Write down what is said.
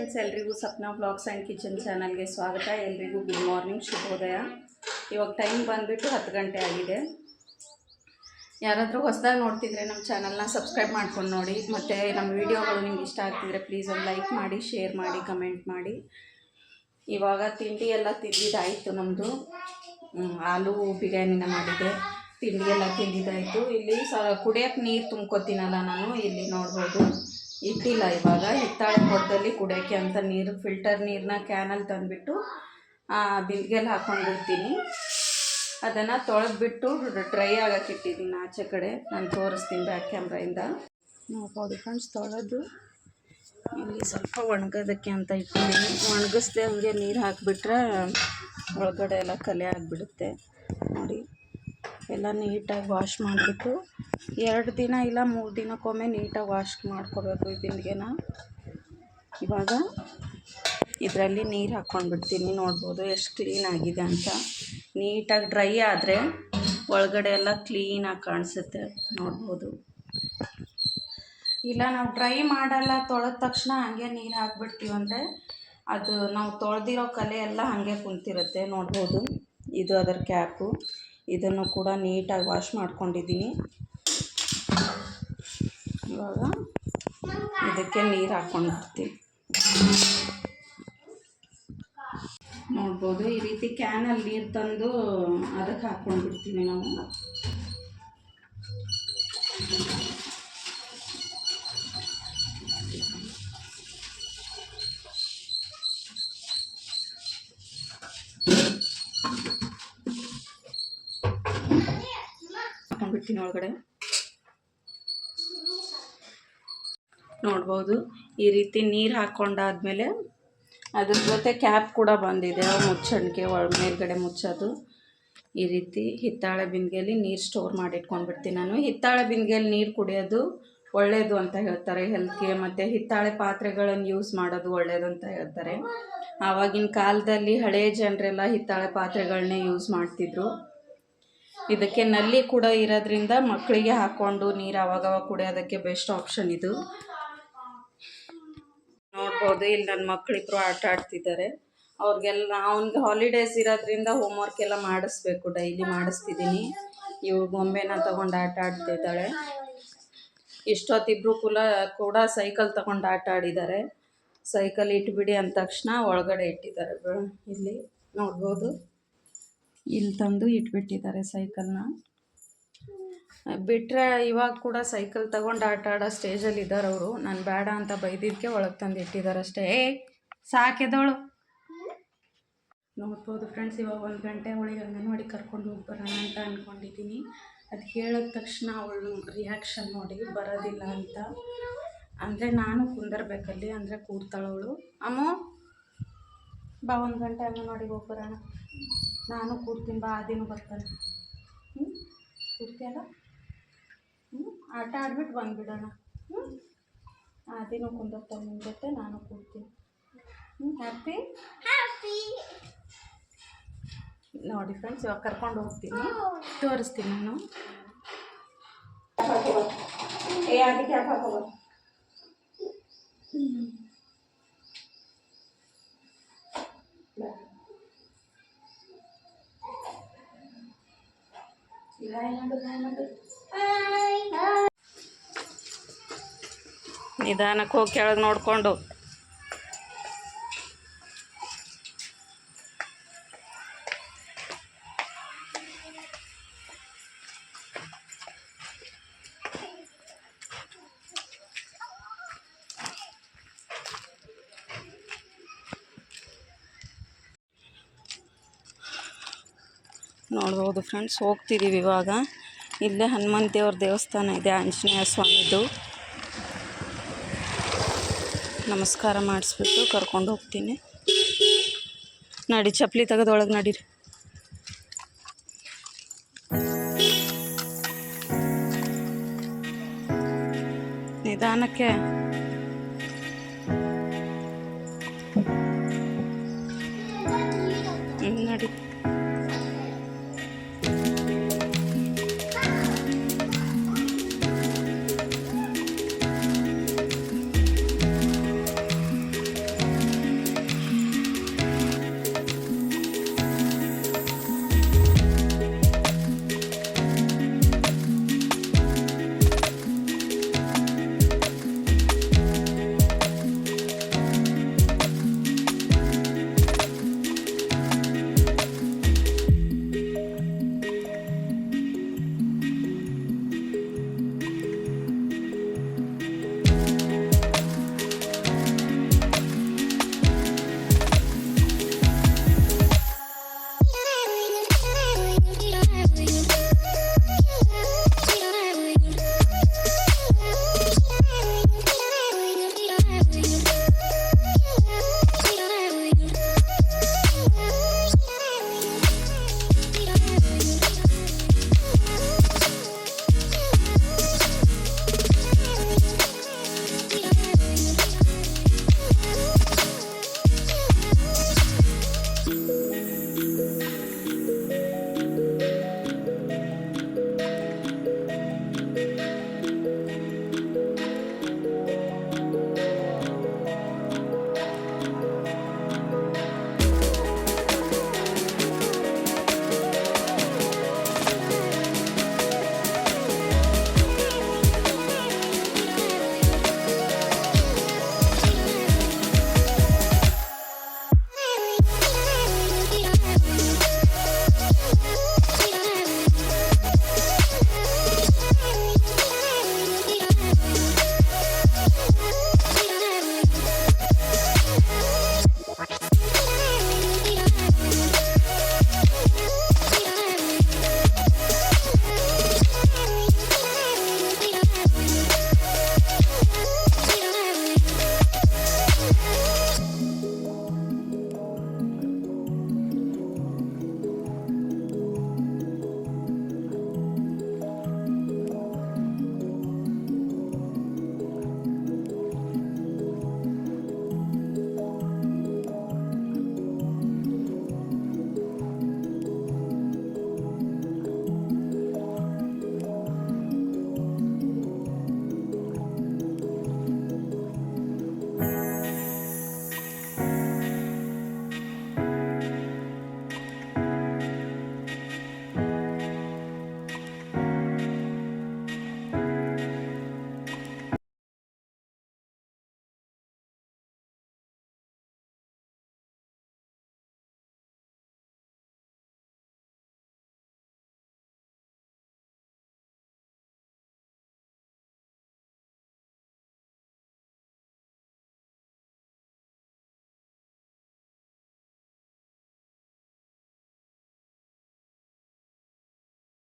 Friends, ಎಲ್ರಿಗೂ Sapna blogs and kitchen ಚಾನಲ್ಗೆ ಸ್ವಾಗತ. ಎಲ್ರಿಗೂ ಗುಡ್ ಮಾರ್ನಿಂಗ್, ಶುಭೋದಯ. ಇವಾಗ ಟೈಮ್ ಬಂದುಬಿಟ್ಟು 10 ಗಂಟೆ ಆಗಿದೆ. ಯಾರಾದರೂ ಹೊಸದಾಗಿ ನೋಡ್ತಿದ್ರೆ ನಮ್ಮ ಚಾನಲ್ನ ಸಬ್ಸ್ಕ್ರೈಬ್ ಮಾಡ್ಕೊಂಡು ನೋಡಿ. ಮತ್ತು ನಮ್ಮ ವೀಡಿಯೋಗಳು ನಿಮ್ಗೆ ಇಷ್ಟ ಆಗ್ತಿದ್ರೆ ಪ್ಲೀಸ್ ಒಂದು ಲೈಕ್ ಮಾಡಿ, ಶೇರ್ ಮಾಡಿ, ಕಮೆಂಟ್ ಮಾಡಿ. ಇವಾಗ ತಿಂಡಿ ಎಲ್ಲ ತಿಂದಿದ್ದಾಯಿತು. ನಮ್ಮದು ಆಲೂ ಬಿರಿಯಾನಿನ ಮಾಡಿದ್ದೆ. ತಿಂಡಿ ಎಲ್ಲ ತಿಂದಿದ್ದಾಯಿತು. ಇಲ್ಲಿ ಕುಡಿಯೋಕ್ಕೆ ನೀರು ತುಂಬ್ಕೊತೀನಲ್ಲ ನಾನು, ಇಲ್ಲಿ ನೋಡ್ಬೋದು ಇಟ್ಟಿಲ್ಲ. ಇವಾಗ ಹಿತ್ತಾಳೆ ಕೊಡದಲ್ಲಿ ಕುಡಿಯೋಕ್ಕೆ ಅಂತ ನೀರು, ಫಿಲ್ಟರ್ ನೀರನ್ನ ಕ್ಯಾನಲ್ಲಿ ತಂದುಬಿಟ್ಟು ಬಿಂದಿಗೆಯಲ್ಲಿ ಹಾಕ್ಕೊಂಡಿರ್ತೀನಿ. ಅದನ್ನು ತೊಳೆದ್ಬಿಟ್ಟು ಡ್ರೈ ಆಗಕ್ಕೆ ಇಟ್ಟಿದ್ದೀನಿ ಆಚೆ ಕಡೆ. ನಾನು ತೋರಿಸ್ತೀನಿ ಬ್ಯಾಕ್ ಕ್ಯಾಮ್ರಾಯಿಂದ. ನೋಡ್ಬೋದು ಫ್ರೆಂಡ್ಸ್, ತೊಳೆದು ಇಲ್ಲಿ ಸ್ವಲ್ಪ ಒಣಗೋದಕ್ಕೆ ಅಂತ ಇಟ್ಟಿದ್ದೀನಿ. ಒಣಗಿಸ್ದೆ ಹಂಗೆ ನೀರು ಹಾಕಿಬಿಟ್ರೆ ಒಳಗಡೆ ಎಲ್ಲ ಕಲೆ ಆಗಿಬಿಡುತ್ತೆ. ನೋಡಿ, ಎಲ್ಲ ನೀಟಾಗಿ ವಾಶ್ ಮಾಡಿಬಿಟ್ಟು 2 ದಿನ ಇಲ್ಲ 3 ದಿನಕ್ಕೊಮ್ಮೆ ನೀಟಾಗಿ ವಾಶ್ ಮಾಡ್ಕೋಬೇಕು ಈ ಬಿಂದಿಗೆನ. ಇವಾಗ ಇದರಲ್ಲಿ ನೀರು ಹಾಕ್ಕೊಂಡ್ಬಿಡ್ತೀನಿ. ನೋಡ್ಬೋದು ಎಷ್ಟು ಕ್ಲೀನಾಗಿದೆ ಅಂತ. ನೀಟಾಗಿ ಡ್ರೈ ಆದರೆ ಒಳಗಡೆ ಎಲ್ಲ ಕ್ಲೀನಾಗಿ ಕಾಣಿಸುತ್ತೆ, ನೋಡ್ಬೋದು. ಇಲ್ಲ ನಾವು ಡ್ರೈ ಮಾಡಲ್ಲ, ತೊಳೆದ ತಕ್ಷಣ ಹಾಗೆ ನೀರು ಹಾಕ್ಬಿಡ್ತೀವಿ ಅಂದರೆ ಅದು ನಾವು ತೊಳೆದಿರೋ ಕಲೆ ಎಲ್ಲ ಹಾಗೆ ಕುಂತಿರುತ್ತೆ. ನೋಡ್ಬೋದು, ಇದು ಅದರ ಕ್ಯಾಪು. ಇದನ್ನು ಕೂಡ ನೀಟಾಗಿ ವಾಶ್ ಮಾಡ್ಕೊಂಡಿದ್ದೀನಿ. ಇವಾಗ ಇದಕ್ಕೆ ನೀರು ಹಾಕ್ಕೊಂಡ್ಬಿಡ್ತೀನಿ. ನೋಡ್ಬೋದು, ಈ ರೀತಿ ಕ್ಯಾನಲ್ಲಿ ನೀರು ತಂದು ಅದಕ್ಕೆ ಹಾಕ್ಕೊಂಡ್ಬಿಡ್ತೀವಿ ನಾವು. ಹಾಕ್ಕೊಂಡ್ಬಿಡ್ತೀನಿ ಒಳಗಡೆ. ನೋಡ್ಬೋದು, ಈ ರೀತಿ ನೀರು ಹಾಕ್ಕೊಂಡಾದ್ಮೇಲೆ ಅದ್ರ ಜೊತೆ ಕ್ಯಾಪ್ ಕೂಡ ಬಂದಿದೆ, ಮುಚ್ಚಣಿಕೆ ಮೇಲ್ಗಡೆ ಮುಚ್ಚೋದು. ಈ ರೀತಿ ಹಿತ್ತಾಳೆ ಬಿಂದಿಗೆಯಲ್ಲಿ ನೀರು ಸ್ಟೋರ್ ಮಾಡಿ ಇಟ್ಕೊಂಡ್ಬಿಡ್ತೀನಿ ನಾನು. ಹಿತ್ತಾಳೆ ಬಿಂದಿಗೆಯಲ್ಲಿ ನೀರು ಕುಡಿಯೋದು ಒಳ್ಳೆಯದು ಅಂತ ಹೇಳ್ತಾರೆ ಹೆಲ್ತ್ಗೆ. ಮತ್ತು ಹಿತ್ತಾಳೆ ಪಾತ್ರೆಗಳನ್ನು ಯೂಸ್ ಮಾಡೋದು ಒಳ್ಳೆಯದು ಅಂತ ಹೇಳ್ತಾರೆ. ಆವಾಗಿನ ಕಾಲದಲ್ಲಿ ಹಳೆಯ ಜನರೆಲ್ಲ ಹಿತ್ತಾಳೆ ಪಾತ್ರೆಗಳನ್ನೇ ಯೂಸ್ ಮಾಡ್ತಿದ್ರು. ಇದಕ್ಕೆ ನಲ್ಲಿ ಕೂಡ ಇರೋದ್ರಿಂದ ಮಕ್ಕಳಿಗೆ ಹಾಕ್ಕೊಂಡು ನೀರು ಆವಾಗವಾಗ ಕುಡಿಯೋದಕ್ಕೆ ಬೆಸ್ಟ್ ಆಪ್ಷನ್ ಇದು. ನೋಡ್ಬೋದು, ಇಲ್ಲಿ ನನ್ನ ಮಕ್ಕಳಿಬ್ರು ಆಟ ಆಡ್ತಿದ್ದಾರೆ. ಅವ್ರಿಗೆಲ್ಲ ಅವ್ನಿಗೆ ಹಾಲಿಡೇಸ್ ಇರೋದ್ರಿಂದ ಹೋಮ್ವರ್ಕ್ ಎಲ್ಲ ಮಾಡಿಸ್ಬೇಕು, ಡೈಲಿ ಮಾಡಿಸ್ತಿದ್ದೀನಿ. ಇವ್ಳು ಗೊಂಬೆನ ತೊಗೊಂಡು ಆಟ ಆಡ್ತಿದ್ದಾಳೆ. ಇಷ್ಟೊತ್ತಿಬ್ರು ಕೂಡ ಸೈಕಲ್ ತೊಗೊಂಡು ಆಟ ಆಡಿದ್ದಾರೆ. ಸೈಕಲ್ ಇಟ್ಬಿಡಿ ಅಂದ ತಕ್ಷಣ ಒಳಗಡೆ ಇಟ್ಟಿದ್ದಾರೆ. ಇಲ್ಲಿ ನೋಡ್ಬೋದು, ಇಲ್ಲಿ ತಂದು ಇಟ್ಬಿಟ್ಟಿದ್ದಾರೆ ಸೈಕಲ್ನ. ಬಿಟ್ಟರೆ ಇವಾಗ ಕೂಡ ಸೈಕಲ್ ತಗೊಂಡು ಆಟ ಆಡೋ ಸ್ಟೇಜಲ್ಲಿ ಇದ್ದಾರೆ ಅವರು. ನಾನು ಬೇಡ ಅಂತ ಬೈದಿದ್ದಕ್ಕೆ ಒಳಗೆ ತಂದು ಇಟ್ಟಿದ್ದಾರೆ ಅಷ್ಟೇ. ಸಾಕೆದವಳು. ನೋಡ್ಬೋದು ಫ್ರೆಂಡ್ಸ್, ಇವಾಗ 1 ಗಂಟೆ ಅವಳಿಗೆ ಅಂಗನವಾಡಿ ಕರ್ಕೊಂಡು ಹೋಗಿ ಬರೋಣ ಅಂತ ಅಂದ್ಕೊಂಡಿದ್ದೀನಿ. ಅದು ಹೇಳಿದ ತಕ್ಷಣ ಅವಳು ರಿಯಾಕ್ಷನ್ ನೋಡಿ, ಬರೋದಿಲ್ಲ ಅಂತ ಅಂದರೆ ನಾನು ಕುಂದರ್ಬೇಕಲ್ಲಿ, ಅಂದರೆ ಕೂರ್ತಾಳವಳು. ಅಮ್ಮು ಬಾ, 1 ಗಂಟೆ ಅಂಗನವಾಡಿಗೆ ಹೋಗಿ ಬರೋಣ. ನಾನು ಕೂರ್ತೀನಿ ಬಾ, ಆದಿನೂ ಬರ್ತಾನೆ. ಕೂರ್ತಿಯಲ್ಲ? ಆಟ ಆಡ್ಬಿಟ್ಟು ಬಂದುಬಿಡೋಣ. ಆದಿನೂ ಕುಂದಿರ್ತಾನೆ ನಿಮ್ಮ ಜೊತೆ, ನಾನು ಕೂರ್ತೀನಿ. ಹ್ಯಾಪಿ? ನೋಡಿ ಫ್ರೆಂಡ್ಸ್, ಇವಾಗ ಕರ್ಕೊಂಡು ಹೋಗ್ತೀನಿ, ತೋರಿಸ್ತೀನಿ ನಾನು. ಅದಕ್ಕೆ ಯಾಕೆ ಹಾಕೋಬ ನಿಧಾನಕ್ಕೆ ಹೋಗಿ ಕೆಳಗೆ ನೋಡಿಕೊಂಡು. ನೋಡ್ಬೋದು ಫ್ರೆಂಡ್ಸ್, ಹೋಗ್ತಿದ್ದೀವಿ ಇವಾಗ. ಇಲ್ಲೇ ಹನುಮಂತ ದೇವ್ರ ದೇವಸ್ಥಾನ ಇದೆ, ಆಂಜನೇಯ ಸ್ವಾಮಿದು. ನಮಸ್ಕಾರ ಮಾಡಿಸ್ಬಿಟ್ಟು ಕರ್ಕೊಂಡು ಹೋಗ್ತೀನಿ. ನಡಿ, ಚಪ್ಪಲಿ ತೆಗೆದೊಳಗೆ ನಡೀರಿ. ನಿಧಾನಕ್ಕೆ. ನಡಿ.